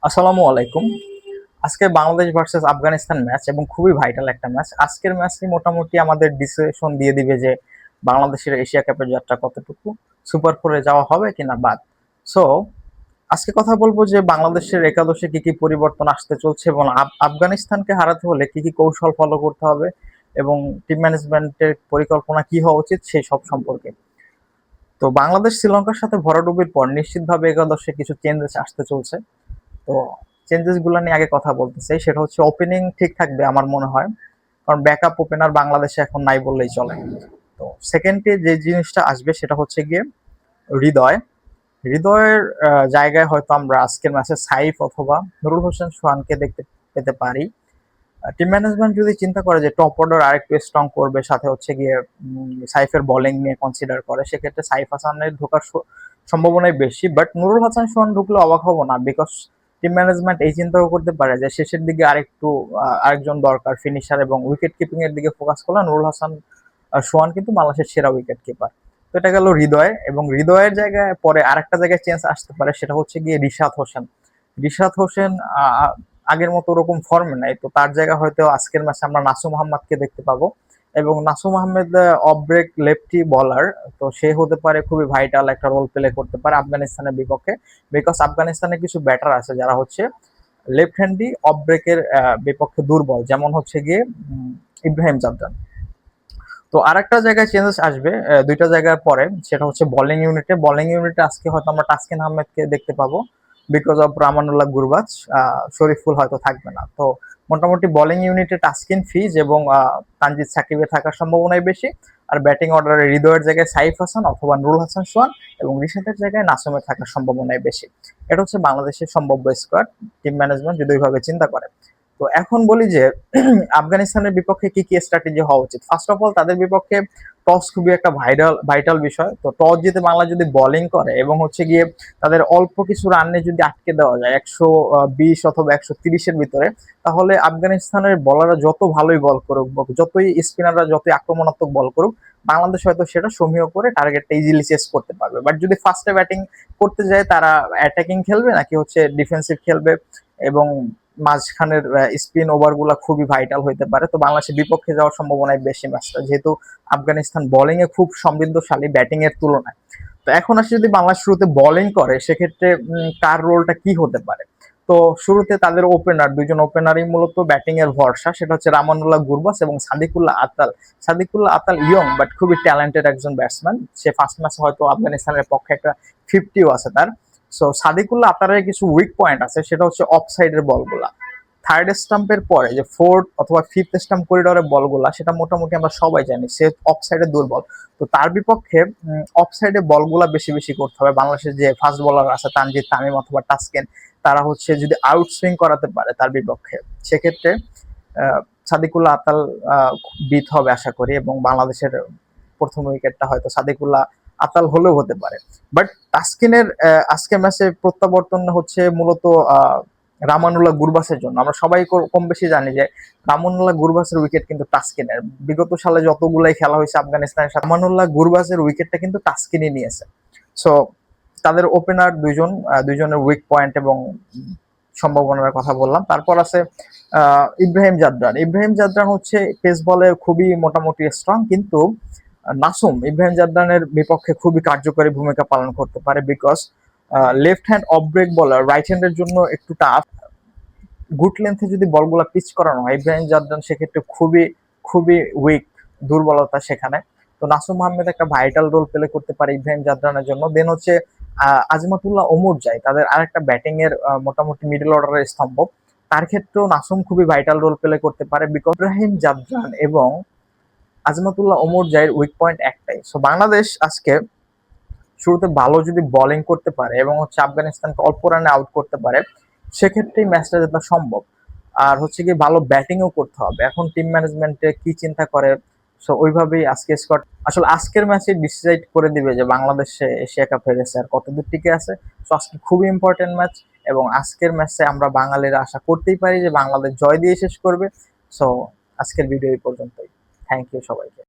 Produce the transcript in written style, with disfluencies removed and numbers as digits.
আসসালামু আলাইকুম। আজকে বাংলাদেশ ভার্সেস আফগানিস্তান ম্যাচ এবং খুবই ভাইটাল একটা ম্যাচ। আজকের ম্যাচটি মোটামুটি আমাদের ডিসিশন দিয়ে দিবে যে বাংলাদেশের এশিয়া কাপের যাত্রা কতটুকু, সুপার ফোরে যাওয়া হবে কিনা বাদ। সো আজকে কথা বলবো যে বাংলাদেশের একাদশে কি কি পরিবর্তন আসতে চলছে এবং আফগানিস্তানকে হারাতে হলে কি কি কৌশল ফলো করতে হবে এবং টিম ম্যানেজমেন্টের পরিকল্পনা কি হওয়া উচিত সেই সব সম্পর্কে। তো বাংলাদেশ শ্রীলঙ্কার সাথে ভরাডুবির পর নিশ্চিতভাবে একাদশে কিছু চেঞ্জেস আসতে চলছে। তো চেঞ্জেস গুলো নিয়ে আগে কথা বলতে চাই, সেটা হচ্ছে ওপেনিং ঠিক থাকবে আমার মনে হয়, কারণ ব্যাকআপ ওপেনার বাংলাদেশে এখন নাই বললেই চলে। তো সেকেন্ডে যে জিনিসটা আসবে সেটা হচ্ছে গিয়ে হৃদয়। হৃদয়ের জায়গায় হয়তো আমরা আজকের ম্যাচে সাইফ অথবা নুরুল হোসেন সোহানকে দেখতে পেতে পারি। টিম ম্যানেজমেন্ট যদি চিন্তা করে যে টপ অর্ডার আরেকটু স্ট্রং করবে, সাথে হচ্ছে গিয়ে সাইফের বোলিং নিয়ে কনসিডার করে, সেক্ষেত্রে সাইফ হাসানের ঢোকার সম্ভাবনাই বেশি। বাট নুরুল হাসান সোহান ঢুকলে অবাক হবো না, বিকজ টিম ম্যানেজমেন্ট এই চিন্তাও করতে পারে যে শেষের দিকে আরেকটু আরেকজন দরকার ফিনিশার, এবং উইকেট কিপিং এর দিকে ফোকাস করলে নুরুল হাসান সোহান কিন্তু বাংলাদেশের সেরা উইকেট কিপার। তো এটা গেল হৃদয়, এবং হৃদয়ের জায়গায় পরে আরেকটা জায়গায় চেঞ্জ আসতে পারে, সেটা হচ্ছে গিয়ে রিশাদ হোসেন। রিশাদ হোসেন আগের মতো ওরকম ফর্মে নাই, তো তার জায়গা হয়তো আজকের ম্যাচে আমরা নাসুম আহমদকে দেখতে পাবো। এবং Nasum Ahmed off break lefty bowler, তো সে হতে পারে খুবই ভাইটাল একটা রোল প্লে করতে পারে আফগানিস্তানের বিপক্ষে, বিকজ আফগানিস্তানের কিছু ব্যাটার আছে যারা হচ্ছে লেফট হ্যান্ডি অফ ব্রেকের বিপক্ষে দুর্বল, যেমন হচ্ছে গিয়ে ইব্রাহিম জাদরান। তো আরেকটা জায়গায় চেঞ্জেস আসবে দুইটা জায়গার পরে, সেটা হচ্ছে বোলিং ইউনিটে। বোলিং ইউনিটে আজকে হয়তো আমরা তাসকিন আহমেদকে দেখতে পাবো বিকজ অফ রামানুল্লাহ গুরবাজ। শরীফুল হয়তো থাকবে না। তো মোটামুটি বোলিং ইউনিটে তাসকিন, ফিজ এবং তানজিদ সাকিবের থাকার সম্ভাবনাই বেশি। আর ব্যাটিং অর্ডারে হৃদয়ের জায়গায় সাইফ হাসান অথবা নুরুল হাসান সোহান, এবং রিশাদের জায়গায় নাসুমের থাকার সম্ভাবনাই বেশি। এটা হচ্ছে বাংলাদেশের সম্ভাব্য স্কোয়াড, টিম ম্যানেজমেন্ট যদি ওইভাবে চিন্তা করে। তো এখন বলি যে আফগানিস্তানের বিপক্ষে কি কি স্ট্র্যাটেজি হওয়া উচিত। ফার্স্ট অফ অল তাদের বিপক্ষে টস খুবই একটা ভাইটাল বিষয়। তো টস জিতে বাংলা যদি বোলিং করে এবং হচ্ছে গিয়ে তাদের অল্প কিছু রানে যদি আটকে দেওয়া যায় 120 অথবা 130-এর ভিতরে, তাহলে আফগানিস্তানের বলাররা যত ভালোই বল করুক, যতই স্পিনাররা যতই আক্রমণাত্মক বল করুক, বাংলাদেশ হয়তো সেটা সমীহ করে টার্গেটটা ইজিলি চেস করতে পারবে। বাট যদি ফার্স্টে ব্যাটিং করতে যায়, তারা অ্যাটাকিং খেলবে নাকি হচ্ছে ডিফেন্সিভ খেলবে, এবং মাঝখানের স্পিন ওভার গুলা খুবই ভাইটাল হইতে পারে। তো বাংলাদেশের বিপক্ষে যাওয়ার সম্ভাবনাই বেশি ম্যাচটা, যেহেতু আফগানিস্তান বোলিং এ খুব সমৃদ্ধশালী ব্যাটিং এর তুলনায়। তো এখন আসে যদি বাংলাদেশ শুরুতে বোলিং করে, সেক্ষেত্রে কার রোলটা কি হতে পারে। তো শুরুতে তাদের ওপেনার, দুইজন ওপেনারই মূলত ব্যাটিং এর ভরসা, সেটা হচ্ছে রামানুল্লাহ গুরবাস এবং সাদিকুল্লাহ আতাল। সাদিকুল্লাহ আতাল ইয়ং বাট খুবই ট্যালেন্টেড একজন ব্যাটসম্যান। সে ফার্স্ট ম্যাচে হয়তো আফগানিস্তানের পক্ষে একটা 50ও আছে তার। সো সাদিকুল্লাহ আতারের কিছু উইক পয়েন্ট আছে, সেটা হচ্ছে অফ সাইডের বলগুলা। থার্ড স্টাম্পের পরে যে ফোর্থ অথবা ফিফথ স্টাম্প করিডোরের বলগুলা, সেটা মোটামুটি আমরা সবাই জানি সে অফ সাইডে দুর্বল। তো তার বিপক্ষে অফ সাইডে বলগুলা বেশি বেশি করতে হবে। বাংলাদেশের যে ফাস্ট বলার আছে তানজিদ তামিম অথবা টাসকেন, তারা হচ্ছে যদি আউট সুইং করাতে পারে তার বিপক্ষে, সেক্ষেত্রে সাদিকুল্লাহ আতাল বিট হবে আশা করি, এবং বাংলাদেশের প্রথম উইকেটটা হয়তো সাদিকুল্লাহ আতাল হলেও হতে পারে। বাট তাসকিনের আজকে ম্যাচে প্রত্যাবর্তন হচ্ছে মূলত রামানুল্লাহ গুরবাসের জন্য। আমরা সবাই কম বেশি জানি যে রামানুল্লাহ গুরবাসের উইকেট কিন্তু টাস্কিনের, বিগত সালে যতগুলাই খেলা হয়েছে আফগানিস্তানের সাথে রামানুল্লাহ গুরবাসের উইকেটটা কিন্তু টাস্কিনই নিয়েছে। সো তাদের ওপেনার দুইজনের উইক পয়েন্ট এবং সম্ভাবনার কথা বললাম। তারপর আছে ইব্রাহিম জাদরান। ইব্রাহিম জাদরান হচ্ছে পেস বলে খুবই মোটামুটি স্ট্রং, কিন্তু নাসুম ইব্রাহিম জাদরানের বিপক্ষে খুবই কার্যকরী ভূমিকা পালন করতে পারে, because left hand off break bowler, right হ্যান্ডের জন্য একটু টাফ। গুড লেন্থে যদি বলগুলো পিচ করানো হয়, ইব্রাহিম জাদরান সেক্ষেত্রে খুবই খুবই উইক, দুর্বলতা সেখানে। তো নাসুম আহমেদ একটা ভাইটাল রোল প্লে করতে পারে ইব্রাহিম জাদরানের জন্য। দেন হচ্ছে আজমাতুল্লাহ ওমর যায়, তাদের আরেকটা ব্যাটিং এর মোটামুটি মিডল অর্ডারের স্তম্ভ। তার ক্ষেত্রেও নাসুম খুবই ভাইটাল রোল প্লে করতে পারে, বিকজ ইব্রাহিম জাদরান এবং আজমাতুল্লাহ ওমর জায়ের উইক পয়েন্ট একটাই। সো বাংলাদেশ আজকে শুরুতে ভালো যদি বোলিং করতে পারে এবং হচ্ছে আফগানিস্তানকে অল্প রানে আউট করতে পারে, সেক্ষেত্রেই ম্যাচটা জেতা সম্ভব। আর হচ্ছে কি ভালো ব্যাটিংও করতে হবে। এখন টিম ম্যানেজমেন্টে কি চিন্তা করে, সো ওইভাবেই আজকে স্কট আসলে আজকের ম্যাচে ডিসাইড করে দিবে যে বাংলাদেশে এশিয়া কাপ হেরেছে আর কতদূর টিকে আছে। সো আজকে খুবই ইম্পর্টেন্ট ম্যাচ, এবং আজকের ম্যাচে আমরা বাঙালিরা আশা করতেই পারি যে বাংলাদেশ জয় দিয়ে শেষ করবে। সো আজকের ভিডিও এই পর্যন্তই। থ্যাংক ইউ সবাইকে।